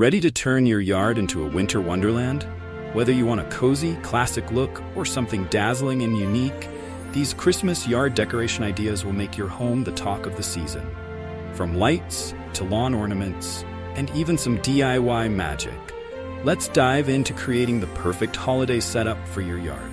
Ready to turn your yard into a winter wonderland? Whether you want a cozy, classic look or something dazzling and unique, these Christmas yard decoration ideas will make your home the talk of the season. From lights to lawn ornaments and even some DIY magic, let's dive into creating the perfect holiday setup for your yard.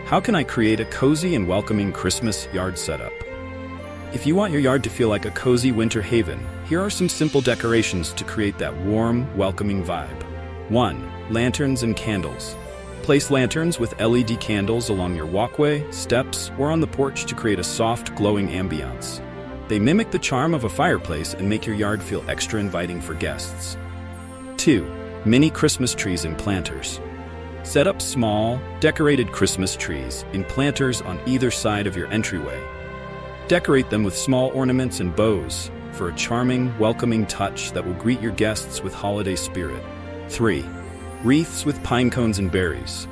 How can I create a cozy and welcoming Christmas yard setup? If you want your yard to feel like a cozy winter haven, here are some simple decorations to create that warm, welcoming vibe. 1. Lanterns and candles. Place lanterns with LED candles along your walkway, steps, or on the porch to create a soft, glowing ambiance. They mimic the charm of a fireplace and make your yard feel extra inviting for guests. 2. Mini Christmas trees and planters. Set up small, decorated Christmas trees in planters on either side of your entryway. Decorate them with small ornaments and bows for a charming, welcoming touch that will greet your guests with holiday spirit. 3. Wreaths with pine cones and berries.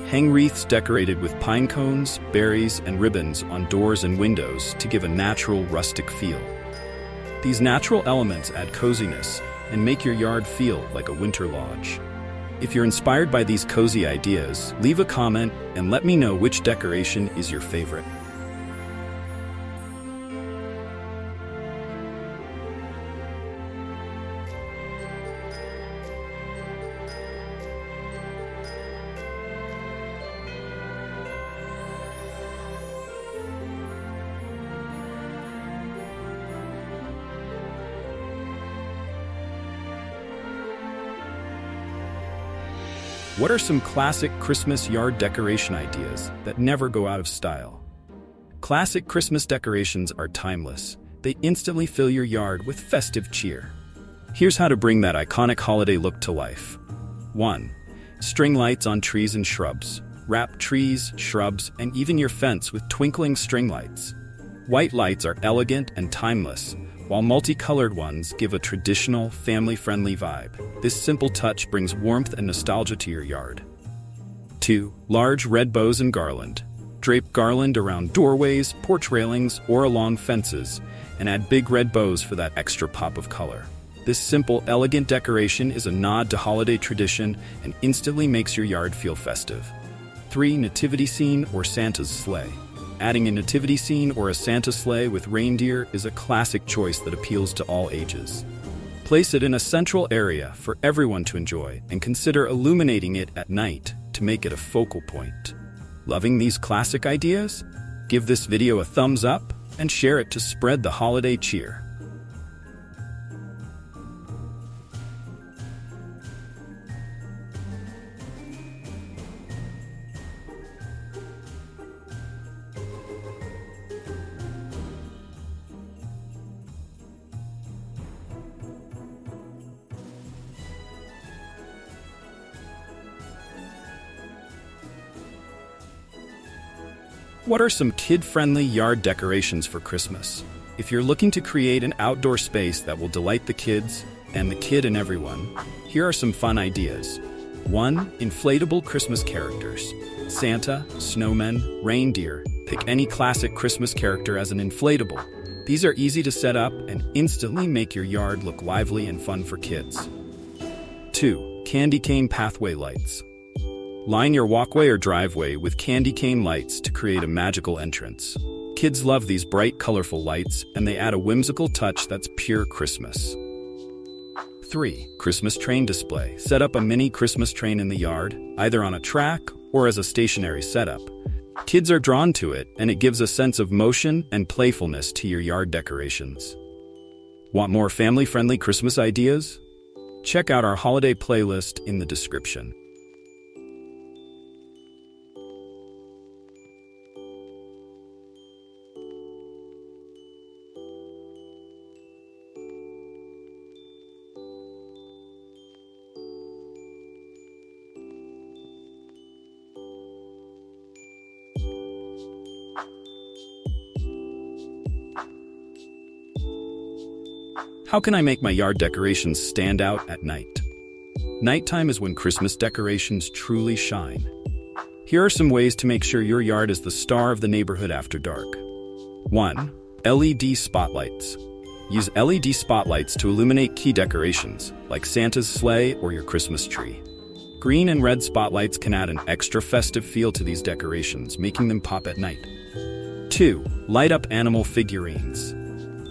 Hang wreaths decorated with pine cones, berries, and ribbons on doors and windows to give a natural, rustic feel. These natural elements add coziness and make your yard feel like a winter lodge. If you're inspired by these cozy ideas, leave a comment and let me know which decoration is your favorite. What are some classic Christmas yard decoration ideas that never go out of style? Classic Christmas decorations are timeless. They instantly fill your yard with festive cheer. Here's how to bring that iconic holiday look to life. 1. String lights on trees and shrubs. Wrap trees, shrubs, and even your fence with twinkling string lights. White lights are elegant and timeless, while multicolored ones give a traditional, family-friendly vibe. This simple touch brings warmth and nostalgia to your yard. 2. Large red bows and garland. Drape garland around doorways, porch railings, or along fences, and add big red bows for that extra pop of color. This simple, elegant decoration is a nod to holiday tradition and instantly makes your yard feel festive. 3. Nativity scene or Santa's sleigh. Adding a nativity scene or a Santa sleigh with reindeer is a classic choice that appeals to all ages. Place it in a central area for everyone to enjoy and consider illuminating it at night to make it a focal point. Loving these classic ideas? Give this video a thumbs up and share it to spread the holiday cheer. What are some kid-friendly yard decorations for Christmas? If you're looking to create an outdoor space that will delight the kids and the kid and everyone, here are some fun ideas. 1. Inflatable Christmas characters. Santa, snowmen, reindeer. Pick any classic Christmas character as an inflatable. These are easy to set up and instantly make your yard look lively and fun for kids. 2. Candy cane pathway lights. Line your walkway or driveway with candy cane lights to create a magical entrance. Kids love these bright, colorful lights, and they add a whimsical touch that's pure Christmas. 3. Christmas train display. Set up a mini Christmas train in the yard, either on a track or as a stationary setup. Kids are drawn to it, and it gives a sense of motion and playfulness to your yard decorations. Want more family-friendly Christmas ideas? Check out our holiday playlist in the description. How can I make my yard decorations stand out at night? Nighttime is when Christmas decorations truly shine. Here are some ways to make sure your yard is the star of the neighborhood after dark. 1. LED spotlights. Use LED spotlights to illuminate key decorations, like Santa's sleigh or your Christmas tree. Green and red spotlights can add an extra festive feel to these decorations, making them pop at night. 2. Light up animal figurines.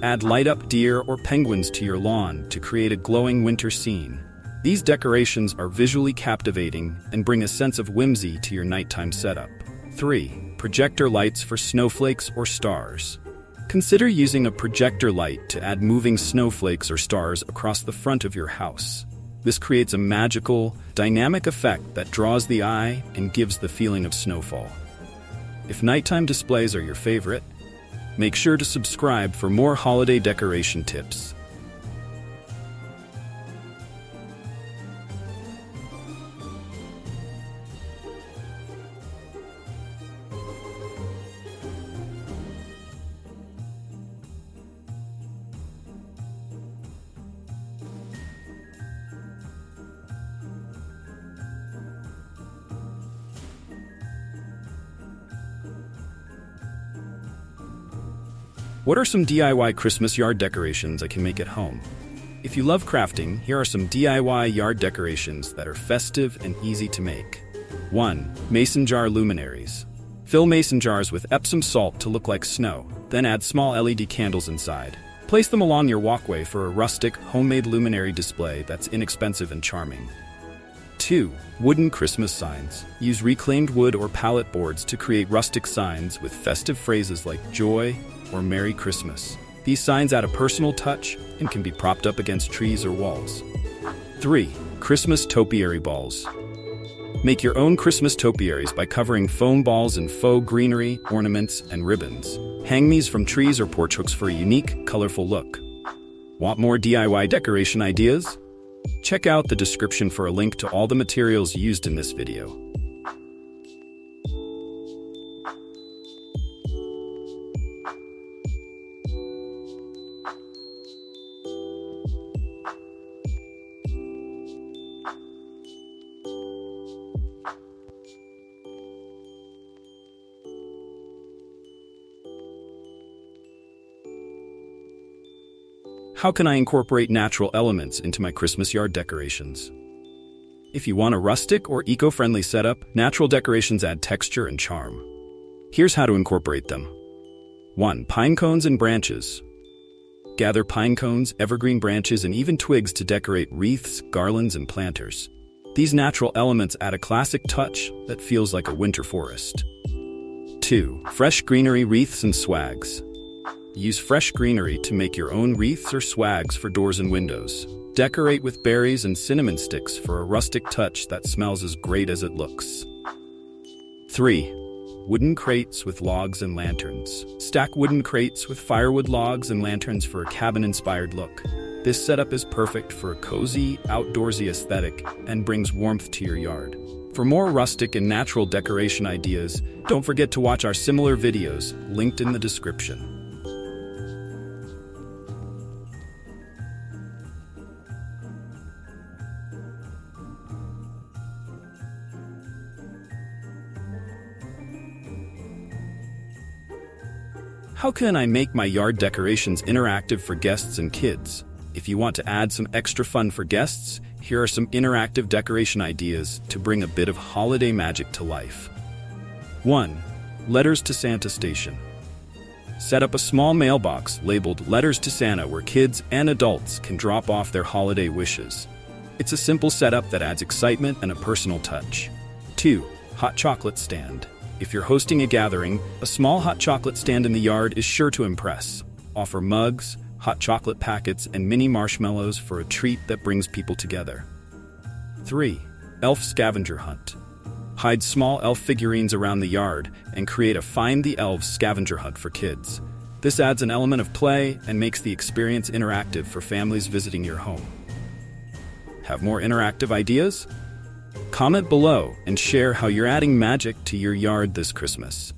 Add light-up deer or penguins to your lawn to create a glowing winter scene. These decorations are visually captivating and bring a sense of whimsy to your nighttime setup. 3. Projector lights for snowflakes or stars. Consider using a projector light to add moving snowflakes or stars across the front of your house. This creates a magical, dynamic effect that draws the eye and gives the feeling of snowfall. If nighttime displays are your favorite, make sure to subscribe for more holiday decoration tips. What are some DIY Christmas yard decorations I can make at home? If you love crafting, here are some DIY yard decorations that are festive and easy to make. 1. Mason jar luminaries. Fill mason jars with Epsom salt to look like snow, then add small LED candles inside. Place them along your walkway for a rustic, homemade luminary display that's inexpensive and charming. 2. Wooden Christmas signs. Use reclaimed wood or pallet boards to create rustic signs with festive phrases like joy or Merry Christmas. These signs add a personal touch and can be propped up against trees or walls. 3. Christmas topiary balls. Make your own Christmas topiaries by covering foam balls in faux greenery, ornaments, and ribbons. Hang these from trees or porch hooks for a unique, colorful look. Want more DIY decoration ideas? Check out the description for a link to all the materials used in this video. How can I incorporate natural elements into my Christmas yard decorations? If you want a rustic or eco-friendly setup, natural decorations add texture and charm. Here's how to incorporate them. 1. Pine cones and branches. Gather pine cones, evergreen branches, and even twigs to decorate wreaths, garlands, and planters. These natural elements add a classic touch that feels like a winter forest. 2. Fresh greenery wreaths and swags. Use fresh greenery to make your own wreaths or swags for doors and windows. Decorate with berries and cinnamon sticks for a rustic touch that smells as great as it looks. 3. Wooden crates with logs and lanterns. Stack wooden crates with firewood logs and lanterns for a cabin-inspired look. This setup is perfect for a cozy, outdoorsy aesthetic and brings warmth to your yard. For more rustic and natural decoration ideas, don't forget to watch our similar videos linked in the description. How can I make my yard decorations interactive for guests and kids? If you want to add some extra fun for guests, here are some interactive decoration ideas to bring a bit of holiday magic to life. 1. Letters to Santa Station. Set up a small mailbox labeled Letters to Santa where kids and adults can drop off their holiday wishes. It's a simple setup that adds excitement and a personal touch. 2. Hot chocolate stand. If you're hosting a gathering, a small hot chocolate stand in the yard is sure to impress. Offer mugs, hot chocolate packets, and mini marshmallows for a treat that brings people together. 3. Elf scavenger hunt. Hide small elf figurines around the yard and create a Find the Elves scavenger hunt for kids. This adds an element of play and makes the experience interactive for families visiting your home. Have more interactive ideas? Comment below and share how you're adding magic to your yard this Christmas.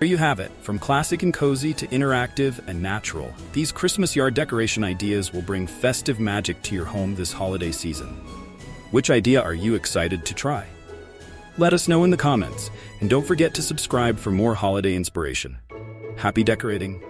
There you have it. From classic and cozy to interactive and natural, these Christmas yard decoration ideas will bring festive magic to your home this holiday season. Which idea are you excited to try? Let us know in the comments, and don't forget to subscribe for more holiday inspiration. Happy decorating!